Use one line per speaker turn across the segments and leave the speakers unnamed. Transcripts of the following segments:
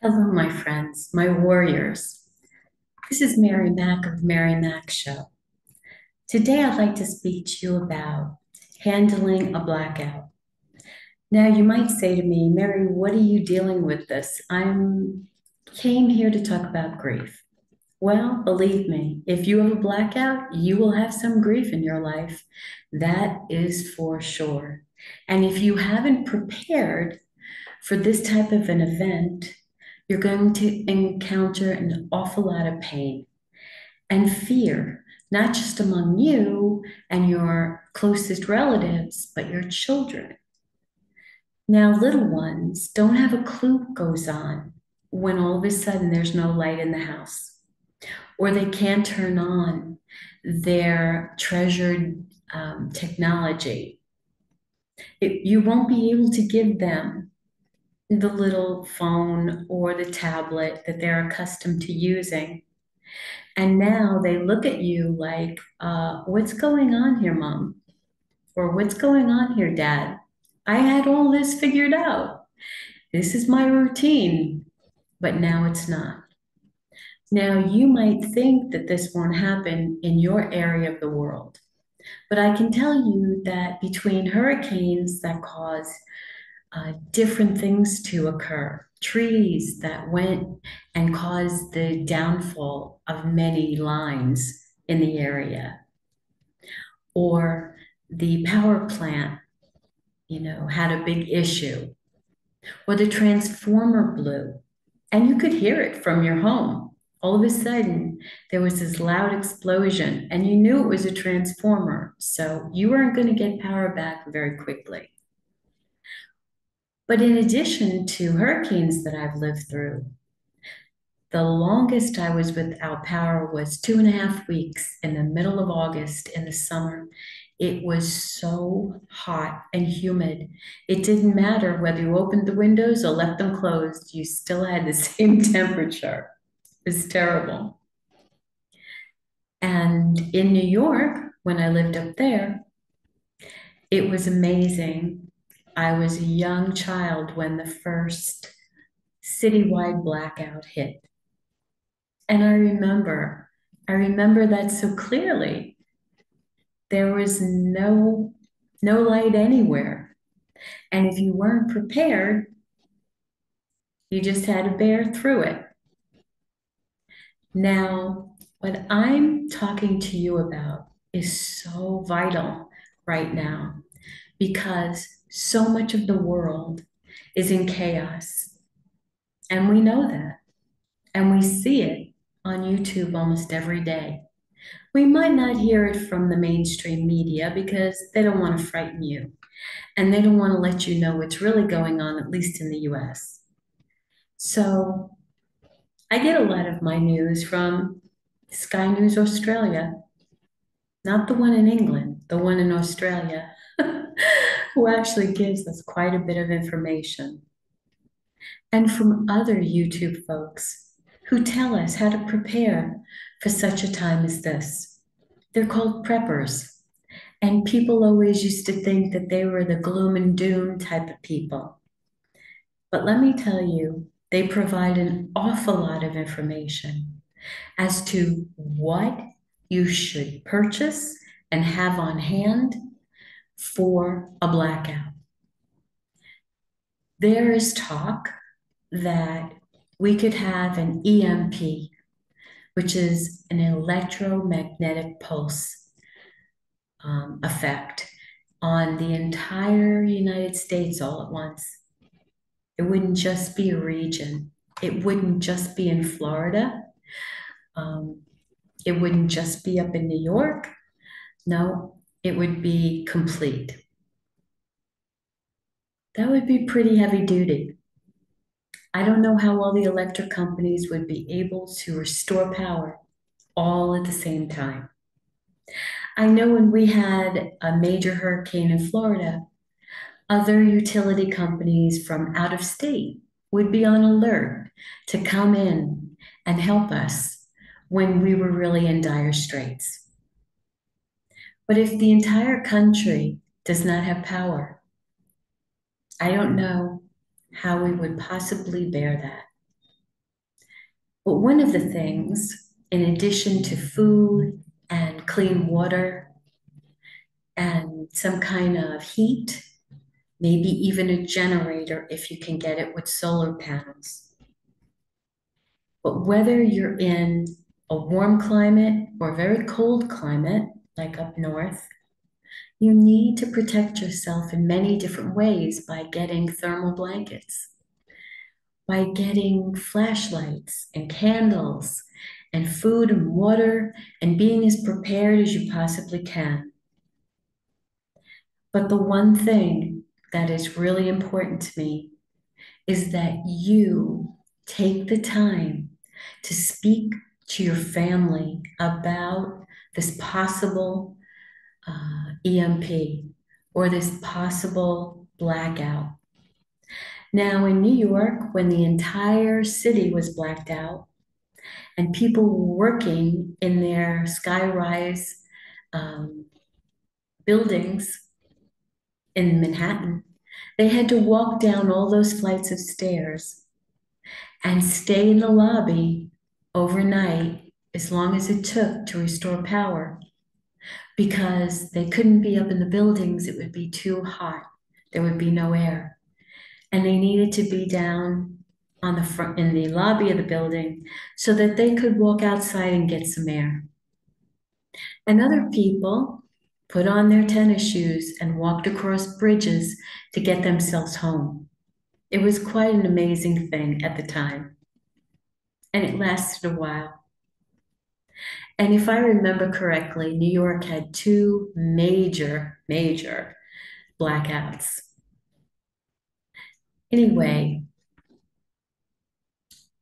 Hello, my friends, my warriors. This is Mary Mack of Mary Mack Show. Today, I'd like to speak to you about handling a blackout. Now, you might say to me, Mary, what are you dealing with this? I'm came here to talk about grief. Well, believe me, if you have a blackout, you will have some grief in your life. That is for sure. And if you haven't prepared for this type of an event, you're going to encounter an awful lot of pain and fear, not just among you and your closest relatives, but your children. Now, little ones don't have a clue what goes on when all of a sudden there's no light in the house, or they can't turn on their treasured technology. You won't be able to give them the little phone or the tablet that they're accustomed to using. And now they look at you like, what's going on here, mom? Or what's going on here, dad? I had all this figured out. This is my routine, but now it's not. Now, you might think that this won't happen in your area of the world, but I can tell you that between hurricanes that cause different things to occur, trees that went and caused the downfall of many lines in the area, or the power plant, had a big issue, or the transformer blew, and you could hear it from your home. All of a sudden, there was this loud explosion, and you knew it was a transformer, so you weren't going to get power back very quickly. But in addition to hurricanes that I've lived through, the longest I was without power was 2.5 weeks in the middle of August in the summer. It was so hot and humid. It didn't matter whether you opened the windows or left them closed, you still had the same temperature. It was terrible. And in New York, when I lived up there, it was amazing. I was a young child when the first citywide blackout hit. And I remember that so clearly. There was no light anywhere. And if you weren't prepared, you just had to bear through it. Now, what I'm talking to you about is so vital right now because so much of the world is in chaos. And we know that. And we see it on YouTube almost every day. We might not hear it from the mainstream media because they don't want to frighten you and they don't want to let you know what's really going on, at least in the US. So I get a lot of my news from Sky News Australia, not the one in England, the one in Australia, who actually gives us quite a bit of information. And from other YouTube folks who tell us how to prepare for such a time as this. They're called preppers. And people always used to think that they were the gloom and doom type of people. But let me tell you, they provide an awful lot of information as to what you should purchase and have on hand for a blackout. There is talk that we could have an EMP, which is an electromagnetic pulse effect on the entire United States all at once. It wouldn't just be a region. It wouldn't just be in Florida. Um, it wouldn't just be up in New York. No, it would be complete. That would be pretty heavy duty. I don't know how all the electric companies would be able to restore power all at the same time. I know when we had a major hurricane in Florida, other utility companies from out of state would be on alert to come in and help us when we were really in dire straits. But if the entire country does not have power, I don't know how we would possibly bear that. But one of the things, in addition to food and clean water and some kind of heat, maybe even a generator if you can get it with solar panels. But whether you're in a warm climate or a very cold climate, like up north, you need to protect yourself in many different ways by getting thermal blankets, by getting flashlights and candles and food and water and being as prepared as you possibly can. But the one thing that is really important to me is that you take the time to speak to your family about this possible EMP or this possible blackout. Now, in New York, when the entire city was blacked out and people were working in their skyrise um, buildings in Manhattan, they had to walk down all those flights of stairs and stay in the lobby overnight as long as it took to restore power because they couldn't be up in the buildings. It would be too hot. There would be no air. And they needed to be down on the front in the lobby of the building so that they could walk outside and get some air. And other people put on their tennis shoes and walked across bridges to get themselves home. It was quite an amazing thing at the time, and it lasted a while. And if I remember correctly, New York had two major blackouts. Anyway,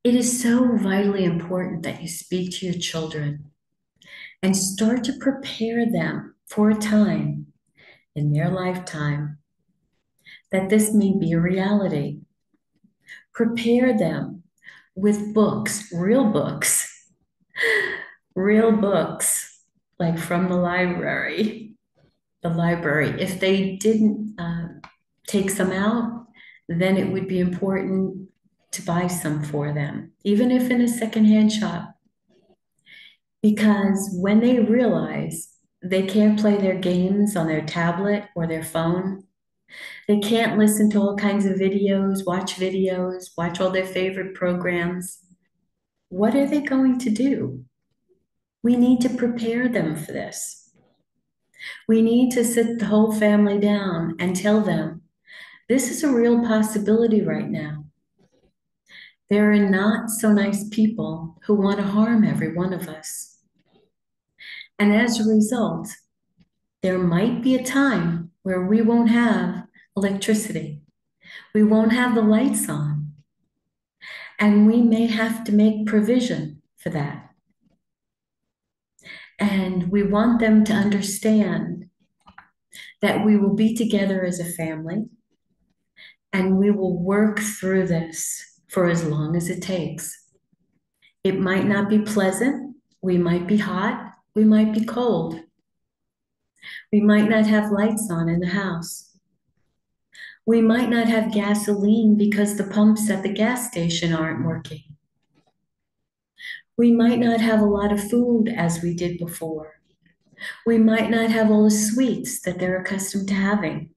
it is so vitally important that you speak to your children and start to prepare them for a time in their lifetime that this may be a reality. Prepare them with books, real books, like from the library. The library. If they didn't take some out, then it would be important to buy some for them, even if in a secondhand shop. Because when they realize they can't play their games on their tablet or their phone, they can't listen to all kinds of videos, watch all their favorite programs, what are they going to do? We need to prepare them for this. We need to sit the whole family down and tell them, this is a real possibility right now. There are not so nice people who want to harm every one of us. And as a result, there might be a time where we won't have electricity. We won't have the lights on. And we may have to make provision for that. And we want them to understand that we will be together as a family and we will work through this for as long as it takes. It might not be pleasant. We might be hot. We might be cold. We might not have lights on in the house. We might not have gasoline because the pumps at the gas station aren't working. We might not have a lot of food as we did before. We might not have all the sweets that they're accustomed to having.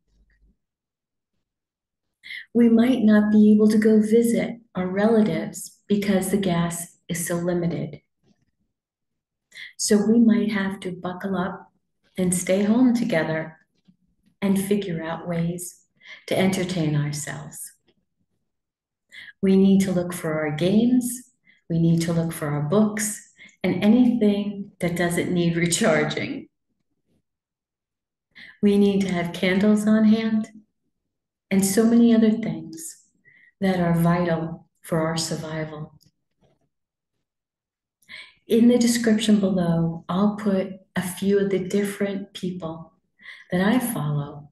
We might not be able to go visit our relatives because the gas is so limited. So we might have to buckle up and stay home together and figure out ways to entertain ourselves. We need to look for our games, we need to look for our books, and anything that doesn't need recharging. We need to have candles on hand and so many other things that are vital for our survival. In the description below, I'll put a few of the different people that I follow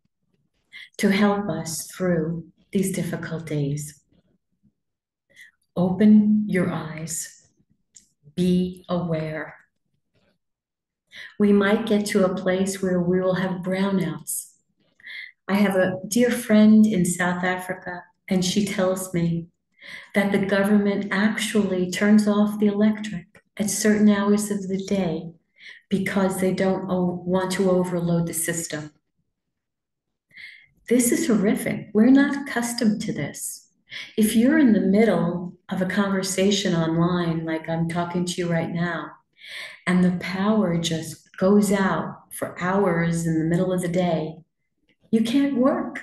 to help us through these difficult days. Open your eyes. Be aware. We might get to a place where we will have brownouts. I have a dear friend in South Africa, and she tells me that the government actually turns off the electric at certain hours of the day because they don't want to overload the system. This is horrific. We're not accustomed to this. If you're in the middle of a conversation online, like I'm talking to you right now, and the power just goes out for hours in the middle of the day, you can't work,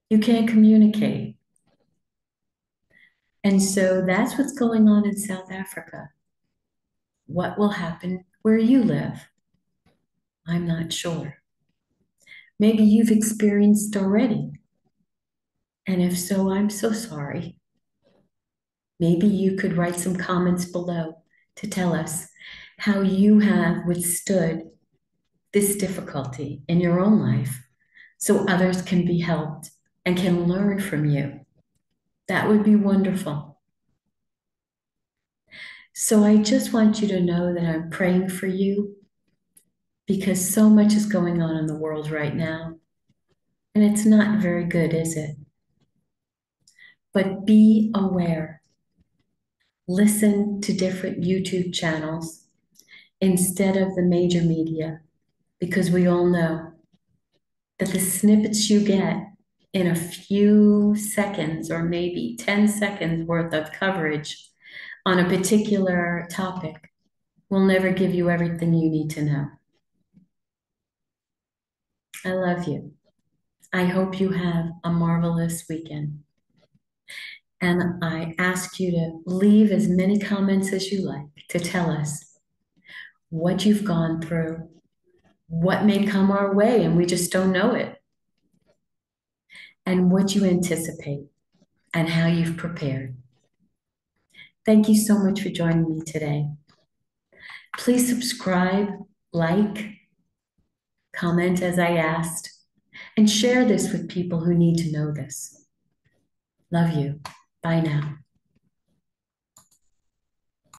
you can't communicate. And so that's what's going on in South Africa. What will happen where you live? I'm not sure. Maybe you've experienced already. And if so, I'm so sorry. Maybe you could write some comments below to tell us how you have withstood this difficulty in your own life so others can be helped and can learn from you. That would be wonderful. So I just want you to know that I'm praying for you because so much is going on in the world right now. And it's not very good, is it? But be aware. Listen to different YouTube channels instead of the major media, because we all know that the snippets you get in a few seconds or maybe 10 seconds worth of coverage on a particular topic will never give you everything you need to know. I love you. I hope you have a marvelous weekend. And I ask you to leave as many comments as you like to tell us what you've gone through, what may come our way and we just don't know it, and what you anticipate and how you've prepared. Thank you so much for joining me today. Please subscribe, like, comment as I asked, and share this with people who need to know this. Love you. Bye now.